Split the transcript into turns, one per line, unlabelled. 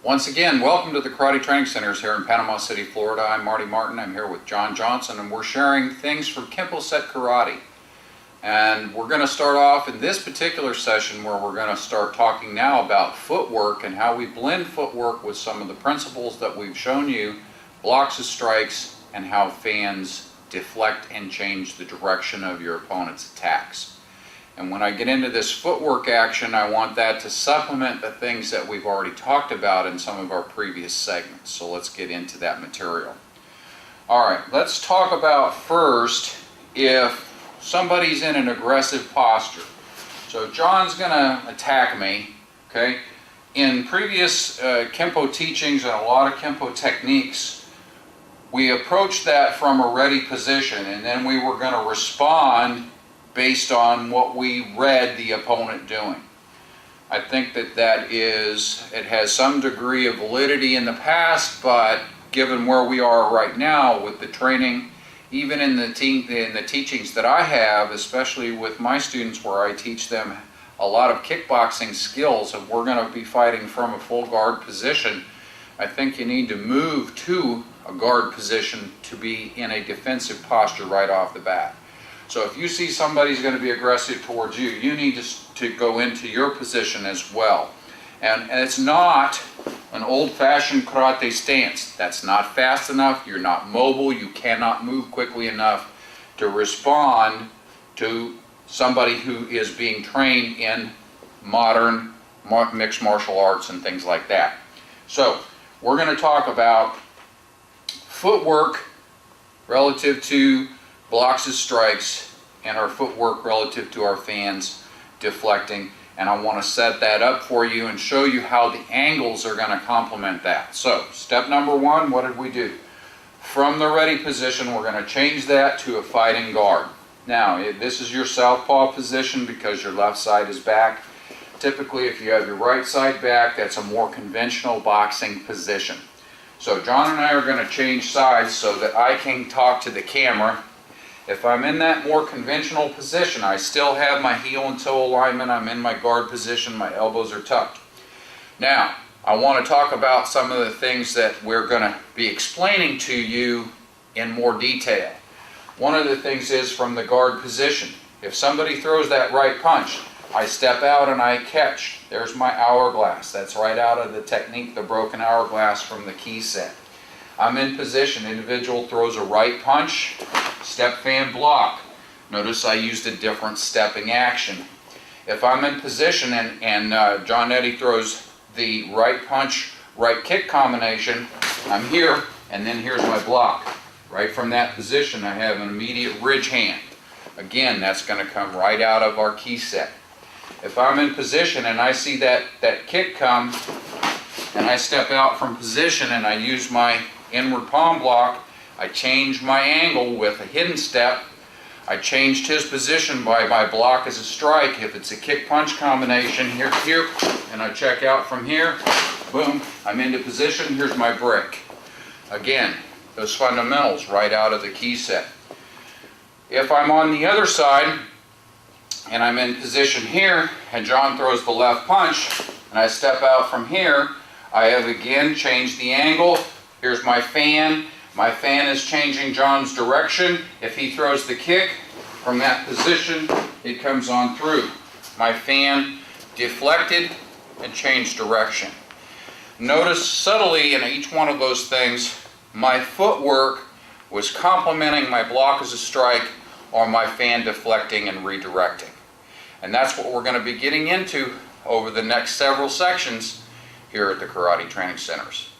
Once again, welcome to the Karate Training Centers here in Panama City, Florida. I'm Marty Martin. I'm here with John Johnson, and we're sharing things from Kempo Set Karate. And we're going to start off in this particular session where we're going to start talking now about footwork and how we blend footwork with some of the principles that we've shown you, blocks as strikes, and how fans deflect and change the direction of your opponent's attacks. And when I get into this footwork action, I want that to supplement the things that we've already talked about in some of our previous segments. So let's get into that material. All right, let's talk about first if somebody's in an aggressive posture. So John's going to attack me, okay? In previous Kempo teachings and a lot of Kempo techniques, we approached that from a ready position, and then we were going to respond based on what we read the opponent doing. I think that it has some degree of validity in the past, but given where we are right now with the training, even in the teachings that I have, especially with my students where I teach them a lot of kickboxing skills and we're going to be fighting from a full guard position, I think you need to move to a guard position to be in a defensive posture right off the bat. So if you see somebody's going to be aggressive towards you, you need to go into your position as well. And it's not an old-fashioned karate stance. That's not fast enough. You're not mobile. You cannot move quickly enough to respond to somebody who is being trained in modern mixed martial arts and things like that. So we're going to talk about footwork relative to blocks as strikes and our footwork relative to our fans deflecting. And I want to set that up for you and show you how the angles are going to complement that. So, step number one, what did we do? From the ready position, we're going to change that to a fighting guard. Now, this is your southpaw position because your left side is back. Typically, if you have your right side back, that's a more conventional boxing position. So, John and I are going to change sides so that I can talk to the camera. If I'm in that more conventional position, I still have my heel and toe alignment, I'm in my guard position, my elbows are tucked. Now, I want to talk about some of the things that we're going to be explaining to you in more detail. One of the things is from the guard position. If somebody throws that right punch, I step out and I catch. There's my hourglass. That's right out of the technique, the broken hourglass from the key set. I'm in position. Individual throws a right punch, step fan block. Notice I used a different stepping action. If I'm in position and John Eddie throws the right punch, right kick combination, I'm here, and then here's my block. Right from that position, I have an immediate ridge hand. Again, that's going to come right out of our key set. If I'm in position and I see that kick come, and I step out from position and I use my inward palm block, I change my angle with a hidden step. I changed his position by my block as a strike. If it's a kick-punch combination, here, and I check out from here, boom, I'm into position, here's my break. Again, those fundamentals right out of the key set. If I'm on the other side, and I'm in position here, and John throws the left punch, and I step out from here, I have again changed the angle. Here's my fan. My fan is changing John's direction. If he throws the kick from that position, it comes on through. My fan deflected and changed direction. Notice subtly in each one of those things, my footwork was complementing my block as a strike or my fan deflecting and redirecting. And that's what we're going to be getting into over the next several sections here at the Karate Training Centers.